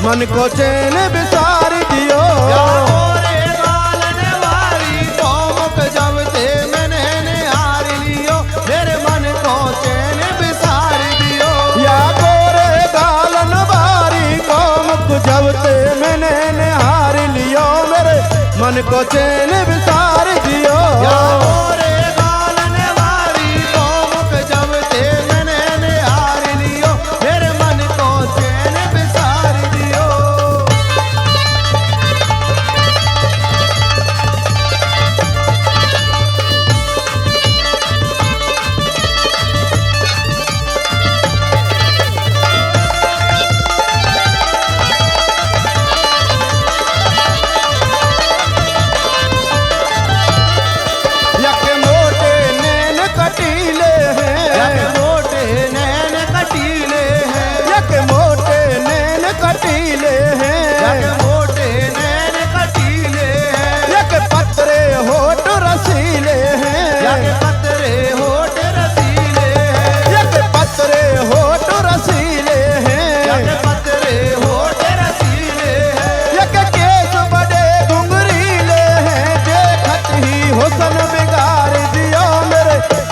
मन को चैन बिसार दियो। गोरे गालन वाली तो मुख जब ते मैंने निहार लियो मेरे मन को चैन बिसार दियो। या गोरे गालन वाली को मुख जब ते मैंने निहार लियो मेरे मन को चैन बिसार दियो। गोरे गालन वाली को मुख जब ते मैंने निहार लियो मेरे मन को चैन बिसार दियो।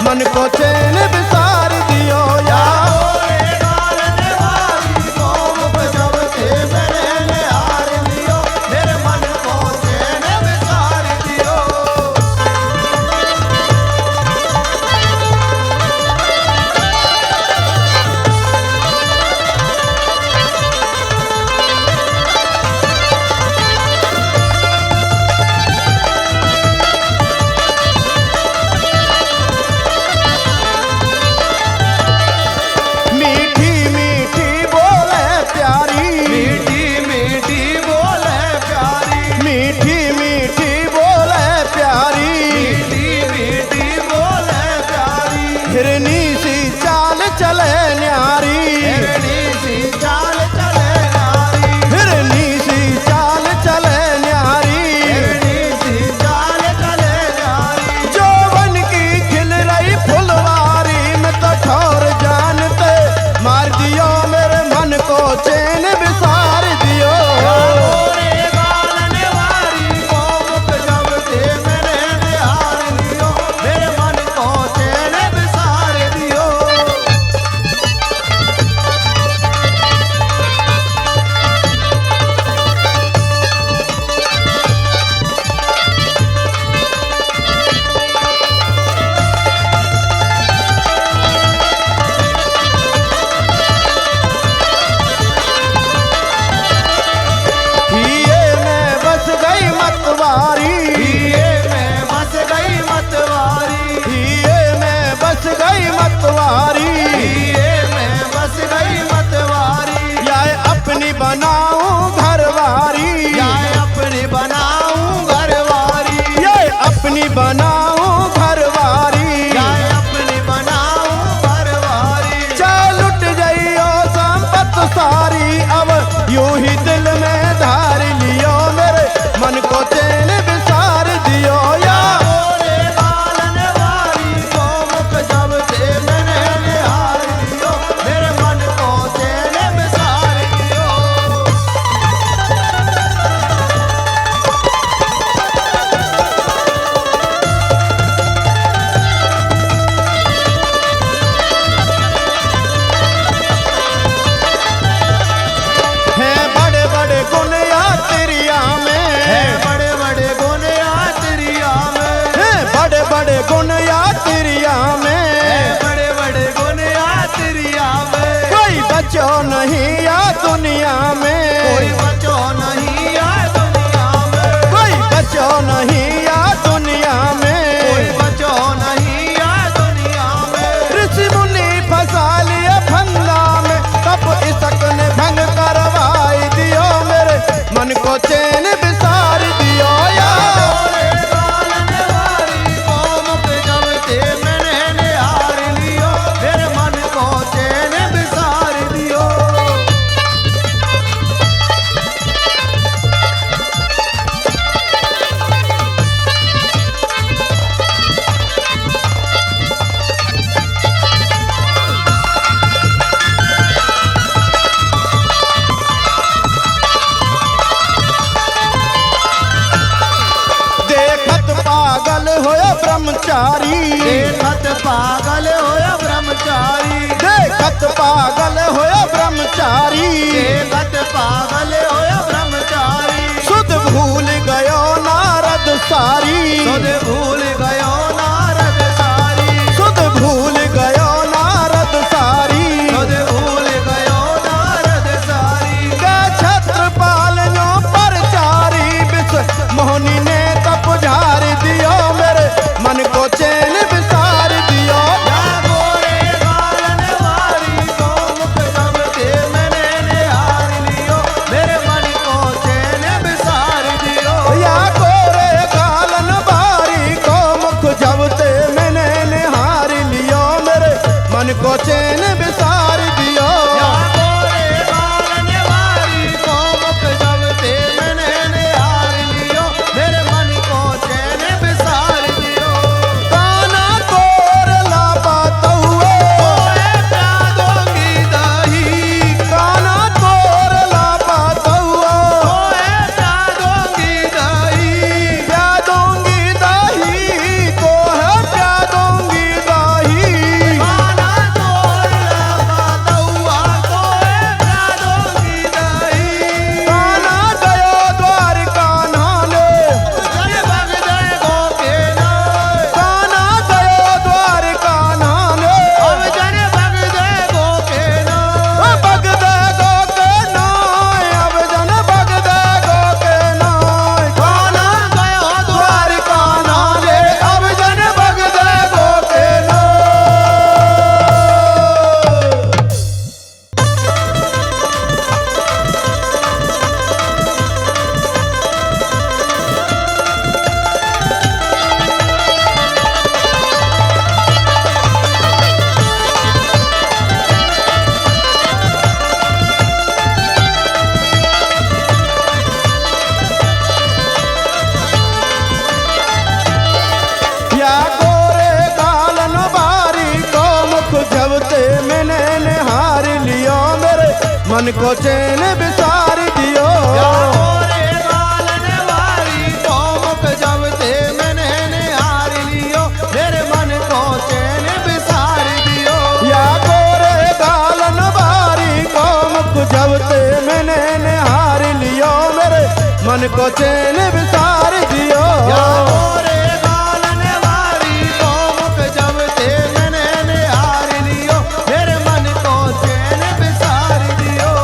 मन को चैन बिसार दियो। या गोरे गालन वाली को मुख जब ते मैंने निहार लियो मेरे मन को चैन बिसार दियो। हिरनी सी चाल चले न्यारी, हिरनी सी चाल चले न्यारी, हिरनी सी चाल चले न्यारी, हिरनी सी चाल चले न्यारी। जौवन की खिल रही फुलवारी में तो ठोर जानते मार दियो मेरे मन को चैन बिसार दियो। गोरे गालन वाली को मुख जब ते मैंने निहार लियो मेरे मन को चैन बिसार दियो। हिये में बस गई मतवारी, हिये में बस गई मतवारी, हिये में बस गई मतवारी, हिये में बस गई मतवारी। या अपनी बनाऊं घरवारी, या अपनी बनाऊं घरवारी, ये अपनी बनाऊं घरवारी, या अपनी बनाऊं घरवारी। चाल लुट जाइयो संपत सारी अब यूं ही दिल में धार लियो मेरे मन को चैन बिसार दियो। या गोरे गालन वाली को मुख जब ते मैंने निहार लियो मेरे मन को चैन बिसार दियो। है बड़े बड़े गुण या तेरिया में, है बड़े बड़े गुण या तेरिया में, है बड़े बड़े गुण या तेरिया में, है बड़े बड़े गुण या तेरिया में। कोई बचो नहीं या दुनिया में, कोई बचो नहीं या दुनिया में, कोई बचो नहीं या दुनिया में, कोई बचो नहीं या दुनिया में। ऋषि मुनि फंसा लिए फंदा में तब इसक ने भंग करवाई दियो मेरे मन को चैन बिसार दियो। या गोरे गालन वाली को मुख जब ते मैंने निहार लियो मेरे मन को चैन बिसार दियो। ब्रह्मचारी देखत पागल होया ब्रह्मचारी देखत पागल होया ब्रह्मचारी देखत पागल होया ब्रह्मचारी सुध भूल गयो नारद सारी सुध भूल गयो नारद सारी सुध भूल गयो नारद सारी सुध भूल गयो नारद सारी के छत्रपाल नो परचारी विष मोहनी ने तप झार दियो मेरे मन को चैन विसार दियो या गोरे गालन वारी को मुख जब ते मैंने निहार लियो मेरे मन को चैन बिसार दियो या गोरे गालन बारी को मुख जबते मैंने निहार लियो मेरे मन को चैन विसार दियो या गोरे गालन वारी को मुख जब ते मैंने निहार लियो मेरे मन को चैन बिसार दियो काना कोर लापा तहुए ओए प्यादोंगी दही काना कोर लापा तहुए ओए प्यादोंगी दही प्या दूंगी दही को है प्या दूंगी दही काना तोड़ लगा दउआ कोए प्यादोंगी दही काना गयो द्वारका नाले जय भग जय गो के नाय काना गयो द्वारका नाले अब जन भग जय गो के नाय बग दे गो के नाय अब जन बग दे गो के नाय काना गयो द्वारका नाले अब जन बग दे गो के नाय या गोरे गालन बारी को मुख जबते मैंने निहार लियो मेरे मन को चैन विसार दियो या गोरे गालन वारी को मुख जब ते मैंने निहार लियो मेरे मन को चैन बिसार दियो या गोरे गालन बारी को मुख जबते मैंने निहार लियो मेरे मन को चैन विसार दियो या गोरे गालन वारी को मुख जब ते मैंने निहार लियो मेरे मन को चैन बिसार दियो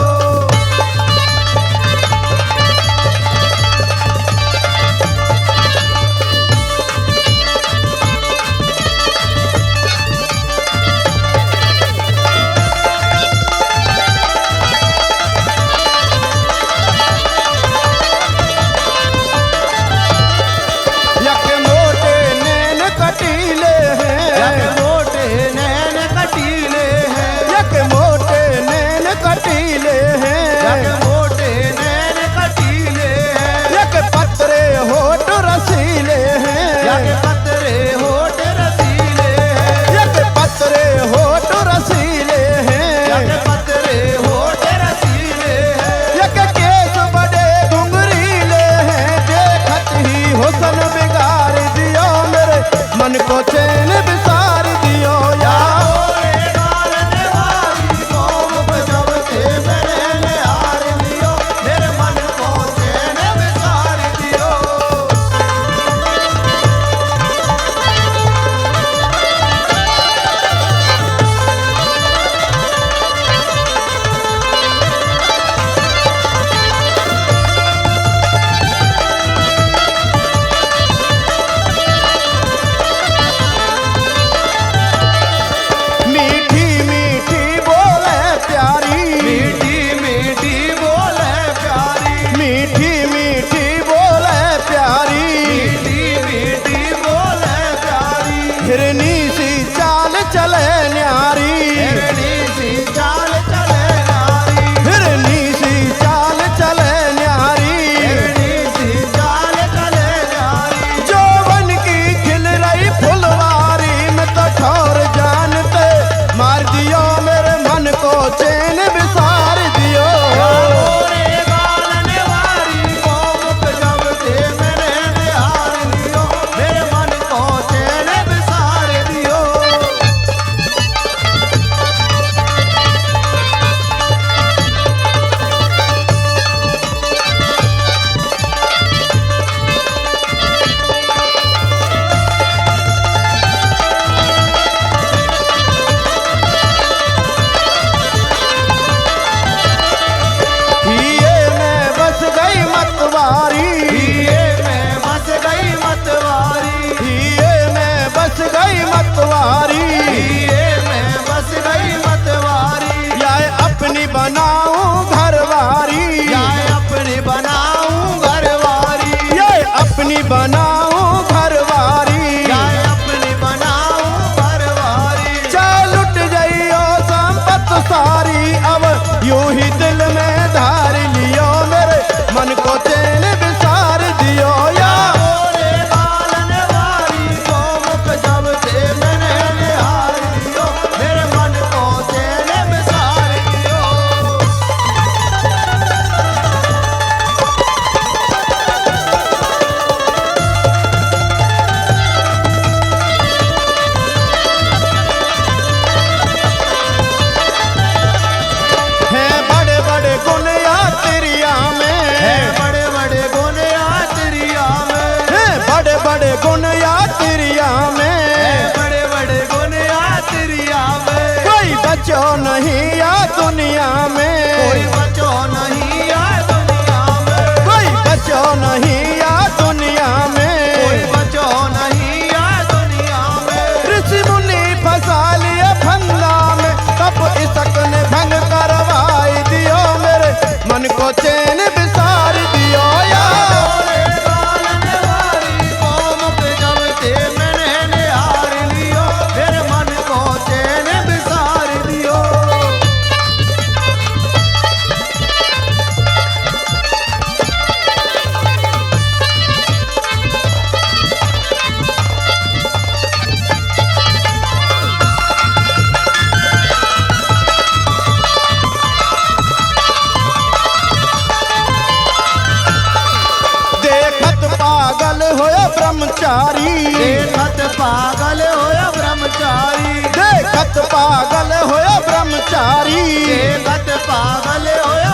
बचो नहीं या दुनिया में, कोई बचो नहीं या दुनिया में, कोई बचो नहीं या दुनिया में, कोई बचो नहीं या दुनिया में। ऋषि मुनि फंसा लिए फंदा में, तब इसक ने भंग करवाई दियो, मेरे मन को चैन बिसार दियो या ब्रह्मचारी, देखत पागल होया ब्रह्मचारी, देखत पागल होया ब्रह्मचारी, देखत पागल होया